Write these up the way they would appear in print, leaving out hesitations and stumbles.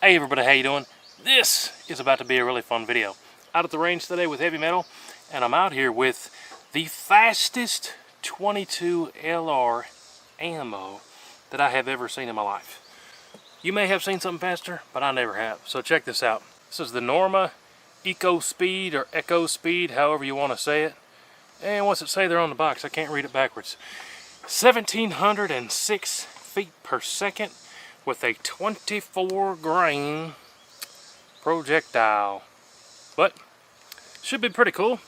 Hey everybody, how you doing? This is about to be a really fun video. Out at the range today with heavy metal, and I'm out here with the fastest 22 LR ammo that I have ever seen in my life. You may have seen something faster, but I never have. So check this out. This is the Norma ECO Speed or Echo Speed, however you want to say it. And what's it say there on the box? I can't read it backwards. 1706 feet per second with a 24 grain projectile. But should be pretty cool.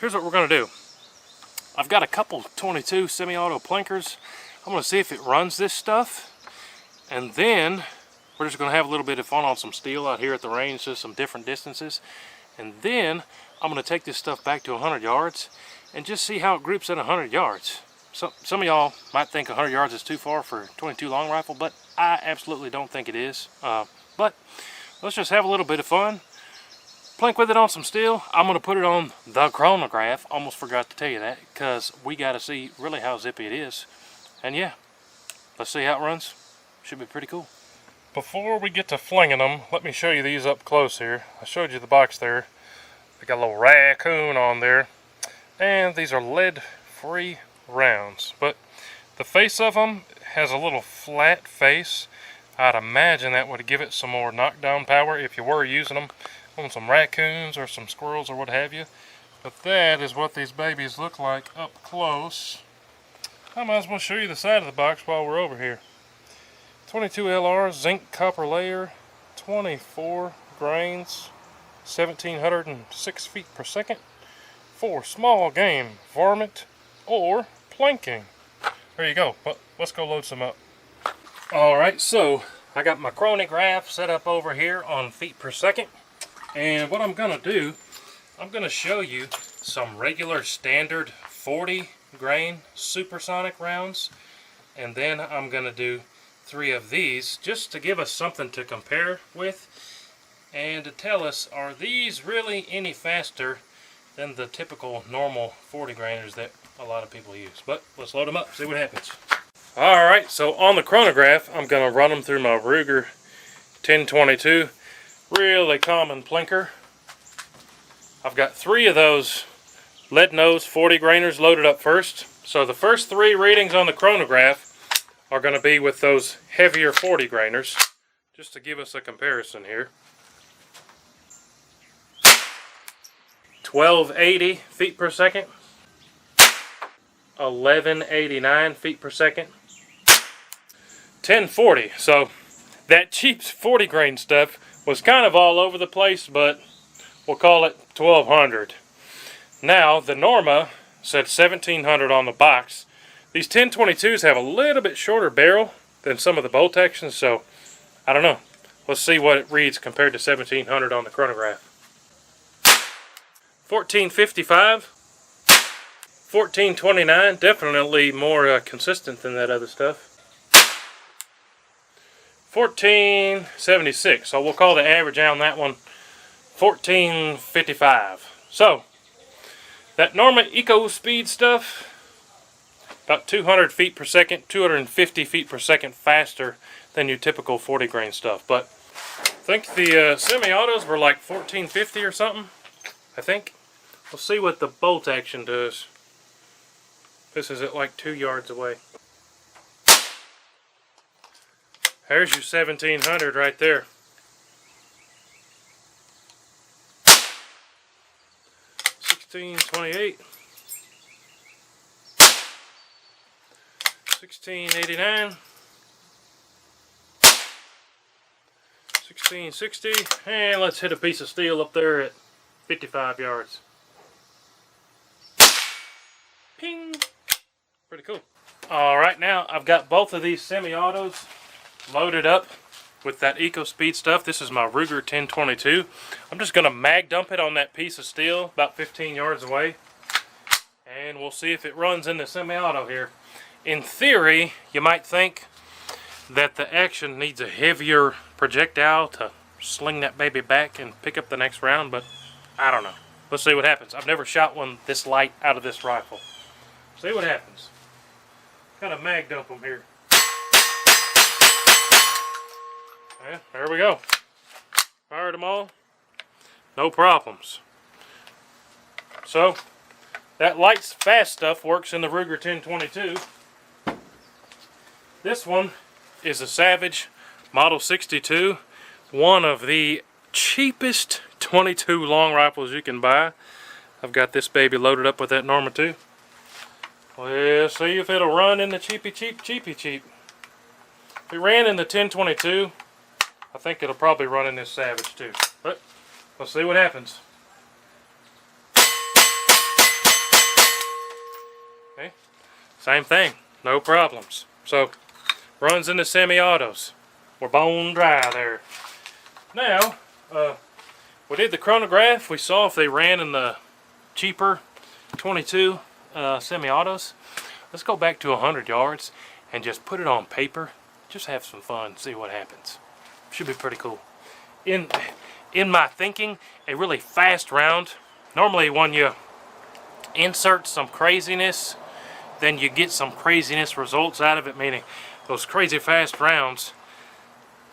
Here's what we're going to do. I've got a couple 22 semi-auto plinkers. I'm going to see if it runs this stuff. And then we're just going to have a little bit of fun on some steel out here at the range, just some different distances. And then I'm going to take this stuff back to 100 yards and just see how it groups at 100 yards. Some of y'all might think 100 yards is too far for a 22 long rifle, but I absolutely don't think it is. But let's just have a little bit of fun. Plink with it on some steel. I'm going to put it on the chronograph. Almost forgot to tell you that, because we got to see really how zippy it is. And yeah, let's see how it runs. Should be pretty cool. Before we get to flinging them, let me show you these up close here. I showed you the box there. They got a little raccoon on there. And these are lead-free rounds, but the face of them has a little flat face. I'd imagine that would give it some more knockdown power if you were using them on some raccoons or some squirrels or what have you. But that is what these babies look like up close. I might as well show you the side of the box while we're over here. 22 LR zinc copper layer, 24 grains, 1706 feet per second for small game varmint or planking. There you go. But let's go load some up. Alright, so I got my chronograph set up over here on feet per second. And what I'm going to do, I'm going to show you some regular standard 40 grain supersonic rounds. And then I'm going to do 3 of these just to give us something to compare with. And to tell us, are these really any faster than the typical normal 40 grainers that a lot of people use. But let's load them up, see what happens. Alright, so on the chronograph, I'm going to run them through my Ruger 1022. Really common plinker. I've got 3 of those lead nose 40 grainers loaded up first. So the first 3 readings on the chronograph are going to be with those heavier 40 grainers, just to give us a comparison here. 1280 feet per second. 1189 feet per second. 1040. So that cheap 40 grain stuff was kind of all over the place, but we'll call it 1200. Now the Norma said 1700 on the box. These 1022s have a little bit shorter barrel than some of the bolt actions, so I don't know. Let's see what it reads compared to 1700 on the chronograph. 1455. 1429, definitely more consistent than that other stuff. 1476, so we'll call the average on that one 1455. So that Norma ECO Speed stuff, about 200 feet per second, 250 feet per second faster than your typical 40 grain stuff. But I think the semi-autos were like 1450 or something, I think. We'll see what the bolt action does. This is at like 2 yards away. There's your 1700 right there. $16.28. $16.89. $16.60. And let's hit a piece of steel up there at 55 yards. Ping! Pretty cool. Alright, now I've got both of these semi-autos loaded up with that ECO Speed stuff. This is my Ruger 1022. I'm just going to mag dump it on that piece of steel about 15 yards away. And we'll see if it runs in the semi-auto here. In theory, you might think that the action needs a heavier projectile to sling that baby back and pick up the next round, but I don't know. Let's see what happens. I've never shot one this light out of this rifle. See what happens. Kind of mag dump them here. Yeah, there we go. fired them all, no problems. So that lights fast stuff works in the Ruger 1022. This one is a Savage Model 62, one of the cheapest 22 long rifles you can buy. I've got this baby loaded up with that Norma 2. Well, see if it'll run in the cheap. If it ran in the 1022, I think it'll probably run in this Savage too. But let's see what happens. Okay, same thing, no problems. So runs in the semi-autos. We're bone dry there. Now, we did the chronograph. We saw if they ran in the cheaper 22 semi-autos. Let's go back to 100 yards and just put it on paper. Just have some fun, see what happens. Should be pretty cool. In my thinking, a really fast round, normally when you insert some craziness, then you get some craziness results out of it, meaning those crazy fast rounds,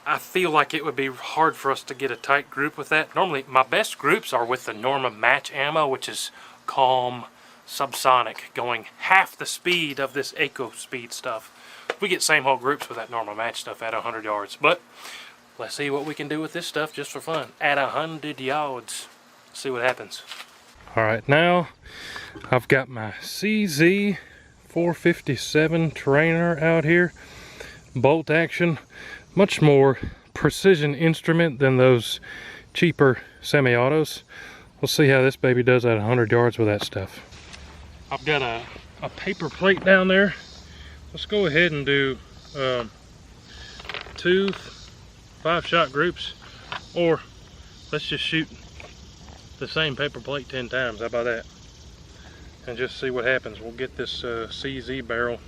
I feel like it would be hard for us to get a tight group with that. Normally, my best groups are with the Norma match ammo, which is calm, subsonic, going half the speed of this ECO Speed stuff. We get same hole groups with that Norma match stuff at 100 yards. But let's see what we can do with this stuff just for fun. At 100 yards. See what happens. Alright, now I've got my CZ 457 trainer out here. Bolt action. Much more precision instrument than those cheaper semi-autos. We'll see how this baby does at 100 yards with that stuff. I've got a paper plate down there. Let's go ahead and do 2 5-shot groups, or let's just shoot the same paper plate 10 times. How about that? And just see what happens. We'll get this CZ barrel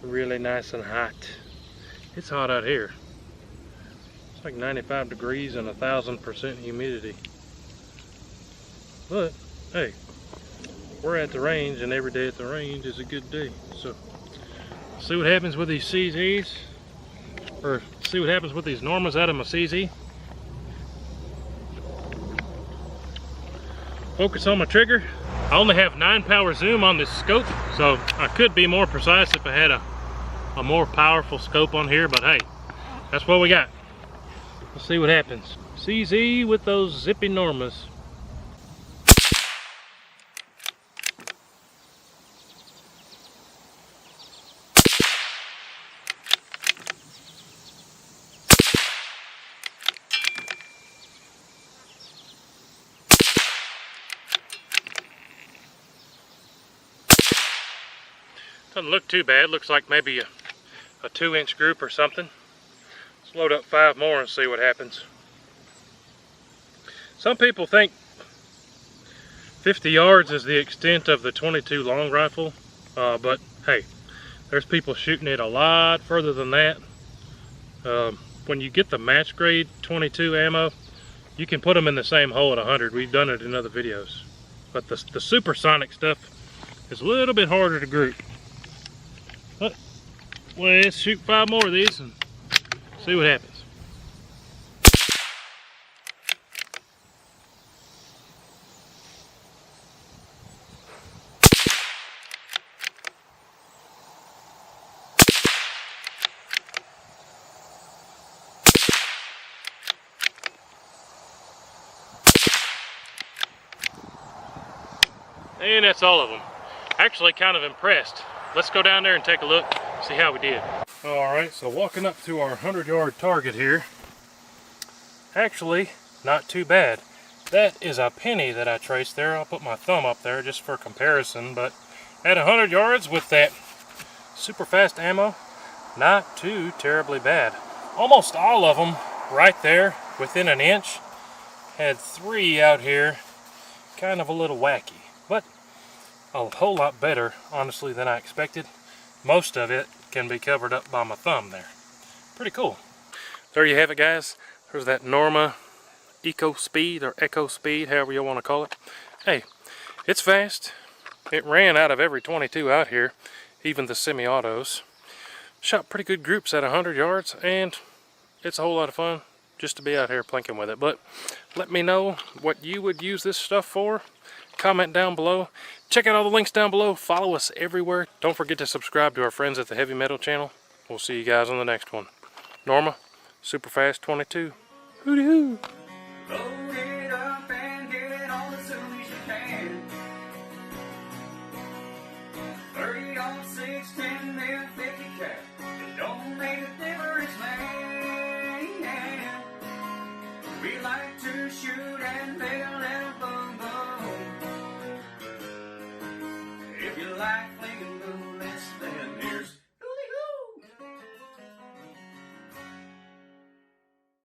really nice and hot. It's hot out here. It's like 95 degrees and 1000% humidity. But hey, we're at the range, and every day at the range is a good day. So see what happens with these CZs, or see what happens with these Normas out of my CZ. Focus on my trigger. I only have 9 power zoom on this scope, so I could be more precise if I had a more powerful scope on here, but hey, that's what we got. Let's see what happens. CZ with those zippy Normas. Doesn't look too bad. Looks like maybe a 2-inch group or something. Let's load up 5 more and see what happens. Some people think 50 yards is the extent of the 22 long rifle, but hey, there's people shooting it a lot further than that. When you get the match grade 22 ammo, you can put them in the same hole at 100. We've done it in other videos. But the supersonic stuff is a little bit harder to group. But let's shoot 5 more of these and see what happens. And that's all of them. Actually kind of impressed. Let's go down there and take a look, see how we did. Alright, so walking up to our 100-yard target here. Actually, not too bad. That is a penny that I traced there. I'll put my thumb up there just for comparison, but at 100 yards with that super fast ammo, not too terribly bad. Almost all of them right there within an inch. Had 3 out here, kind of a little wacky, but a whole lot better, honestly, than I expected. Most of it can be covered up by my thumb there. Pretty cool. There you have it, guys. There's that Norma ECO Speed, or ECO Speed, however you want to call it. Hey, it's fast. It ran out of every 22 out here, even the semi-autos. Shot pretty good groups at 100 yards, and it's a whole lot of fun. just to be out here plinking with it. But let me know what you would use this stuff for. Comment down below. Check out all the links down below. Follow us everywhere. Don't forget to subscribe to our friends at the Heavy Metal channel. We'll see you guys on the next one. Norma, Superfast-22. Hooty hoo! Load it up and get it on as soon as you can. 30 on 6, 10 mil, 50 cap. It don't make a difference, man. We like to shoot and